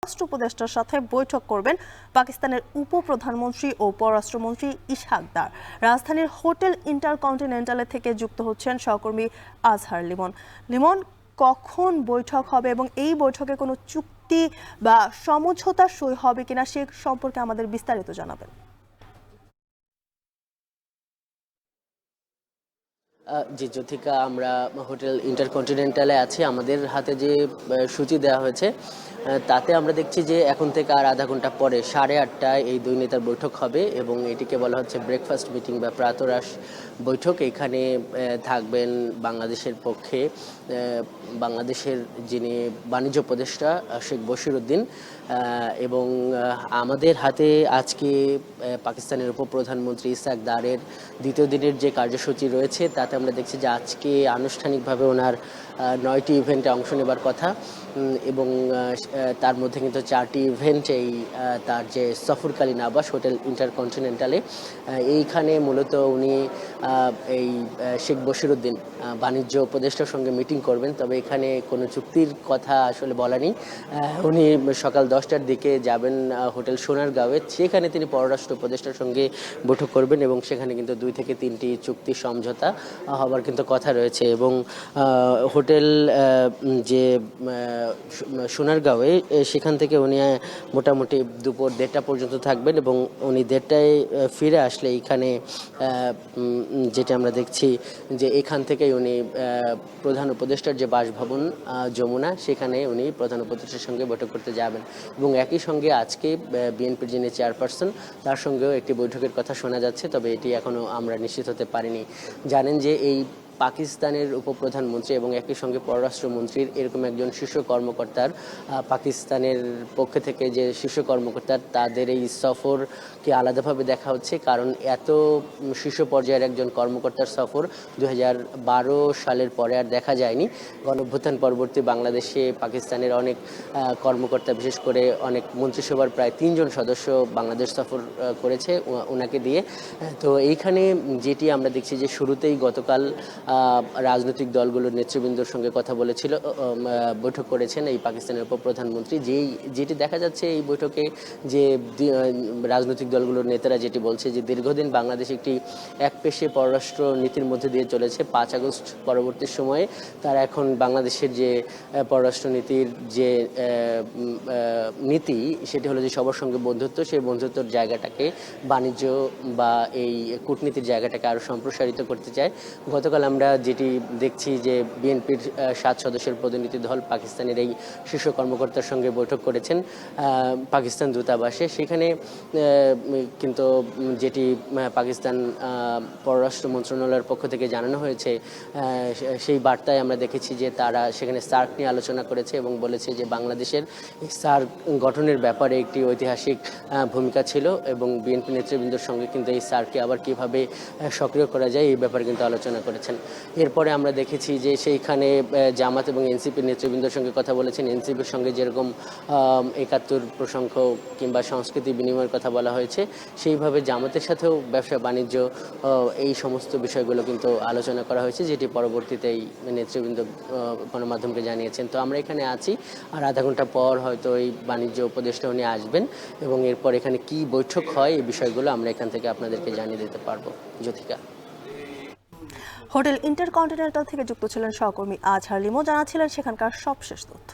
রাষ্ট্র উপদেষ্টার সাথে বৈঠক করবেন পাকিস্তানের উপপ্রধানমন্ত্রী ও পররাষ্ট্রমন্ত্রী ইশাক দার। রাজধানীর হোটেল ইন্টারকন্টিনেন্টালে থেকে যুক্ত হচ্ছেন সহকর্মী আজহার লিমন। লিমন, কখন বৈঠক হবে এবং এই বৈঠকে কোনো চুক্তি বা সমঝোতা সই হবে কিনা সে সম্পর্কে আমাদের বিস্তারিত জানাবেন। জি জ্যোতিকা, আমরা হোটেল ইন্টারকন্টিনেন্টালে আছি। আমাদের হাতে যে সূচি দেওয়া হয়েছে তাতে আমরা দেখছি যে এখন থেকে আর আধা ঘন্টা পরে 8:30টায় এই দুই নেতার বৈঠক হবে এবং এটিকে বলা হচ্ছে ব্রেকফাস্ট মিটিং বা প্রাতরাশ বৈঠক। এখানে থাকবেন বাংলাদেশের পক্ষে বাংলাদেশের যিনি বাণিজ্য উপদেষ্টা শেখ বশিরউদ্দিন, এবং আমাদের হাতে আজকে পাকিস্তানের উপপ্রধানমন্ত্রী ইশাক দারের দ্বিতীয় দিনের যে কার্যসূচি রয়েছে তাতে আমরা দেখছি যে আজকে আনুষ্ঠানিকভাবে ওনার 9টি ইভেন্টে অংশ নেবার কথা এবং তার মধ্যে কিন্তু 4টি ইভেন্ট এই তার যে সফরকালীন আবাস হোটেল ইন্টারকন্টিনেন্টালে। এইখানে মূলত উনি এই শেখ বশিরউদ্দিন বাণিজ্য উপদেষ্টার সঙ্গে মিটিং করবেন, তবে এখানে কোনো চুক্তির কথা আসলে বলা নেই। উনি সকাল 10টার দিকে যাবেন হোটেল সোনারগাঁওয়ে, সেখানে তিনি পররাষ্ট্র উপদেষ্টার সঙ্গে বৈঠক করবেন এবং সেখানে কিন্তু 2 থেকে 3টি চুক্তি সমঝোতা হবার কিন্তু কথা রয়েছে। এবং হোটেল যে সোনারগাঁওয়ে সেখান থেকে উনি মোটামুটি দুপুর 1:30 পর্যন্ত থাকবেন এবং উনি 1:30টায় ফিরে আসলে এইখানে যেটা আমরা দেখছি যে এখান থেকেই উনি প্রধান উপদেষ্টার যে বাসভবন যমুনা সেখানে উনি প্রধান উপদেষ্টার সঙ্গে বৈঠক করতে যাবেন এবং একই সঙ্গে আজকে বিএনপির যিনি চেয়ারপারসন তার সঙ্গেও একটি বৈঠকের কথা শোনা যাচ্ছে, তবে এটি এখনও আমরা নিশ্চিত হতে পারিনি। জানেন যে এই পাকিস্তানের উপপ্রধানমন্ত্রী এবং একই সঙ্গে পররাষ্ট্রমন্ত্রীর এরকম একজন শীর্ষ কর্মকর্তার পাকিস্তানের পক্ষ থেকে যে শীর্ষ কর্মকর্তার তাদের এই সফরকে আলাদাভাবে দেখা হচ্ছে, কারণ এত শীর্ষ পর্যায়ের একজন কর্মকর্তার সফর 2012 সালের পরে আর দেখা যায়নি। গণঅভ্যুত্থান পরবর্তী বাংলাদেশে পাকিস্তানের অনেক কর্মকর্তা, বিশেষ করে অনেক মন্ত্রিসভার প্রায় 3 জন সদস্য বাংলাদেশ সফর করেছে ওনাকে দিয়ে। তো এইখানে যেটি আমরা দেখছি যে শুরুতেই গতকাল রাজনৈতিক দলগুলোর নেতৃবৃন্দর সঙ্গে কথা বলেছিল, বৈঠক করেছেন এই পাকিস্তানের উপপ্রধানমন্ত্রী। যেটি দেখা যাচ্ছে এই বৈঠকে যে রাজনৈতিক দলগুলোর নেতারা যেটি বলছে যে দীর্ঘদিন বাংলাদেশ একটি একপেশে পররাষ্ট্র নীতির মধ্যে দিয়ে চলেছে। 5 আগস্ট পরবর্তী সময়ে তারা এখন বাংলাদেশের যে পররাষ্ট্র নীতির যে নীতি সেটি হলো যে সবার সঙ্গে বন্ধুত্ব, সেই বন্ধুত্বর জায়গাটাকে বাণিজ্য বা এই কূটনীতির জায়গাটাকে আরও সম্প্রসারিত করতে চায়। গতকাল আমরা যেটি দেখছি যে বিএনপির 7 সদস্যের প্রতিনিধি দল পাকিস্তানের এই শীর্ষ কর্মকর্তার সঙ্গে বৈঠক করেছেন পাকিস্তান দূতাবাসে। সেখানে কিন্তু যেটি পাকিস্তান পররাষ্ট্র মন্ত্রণালয়ের পক্ষ থেকে জানানো হয়েছে সেই বার্তায় আমরা দেখেছি যে তারা সেখানে সার্ক নিয়ে আলোচনা করেছে এবং বলেছে যে বাংলাদেশের সার্ক গঠনের ব্যাপারে একটি ঐতিহাসিক ভূমিকা ছিল এবং বিএনপি নেতৃবৃন্দের সঙ্গে কিন্তু এই সার্ককে আবার কীভাবে সক্রিয় করা যায় এই ব্যাপারে কিন্তু আলোচনা করেছেন। এরপরে আমরা দেখেছি যে সেইখানে জামাত এবং এনসিপির নেতৃবৃন্দের সঙ্গে কথা বলেছেন। এনসিপির সঙ্গে যেরকম 71 প্রসঙ্গ কিংবা সংস্কৃতি বিনিময়ের কথা বলা হয়েছে, সেইভাবে জামাতের সাথেও ব্যবসা বাণিজ্য এই সমস্ত বিষয়গুলো কিন্তু আলোচনা করা হয়েছে, যেটি পরবর্তীতেই নেতৃবৃন্দ গণমাধ্যমকে জানিয়েছেন। তো আমরা এখানে আছি, আর আধা ঘন্টা পর হয়তো এই বাণিজ্য উপদেষ্টা উনি আসবেন এবং এরপর এখানে কি বৈঠক হয় এই বিষয়গুলো আমরা এখান থেকে আপনাদেরকে জানিয়ে দিতে পারবো। জ্যোতিকা। হোটেল ইন্টারকন্টিনেন্টাল থেকে যুক্ত ছিলেন সহকর্মী আজহার লিমন, জানাচ্ছিলেন সেখানকার সবশেষ তথ্য।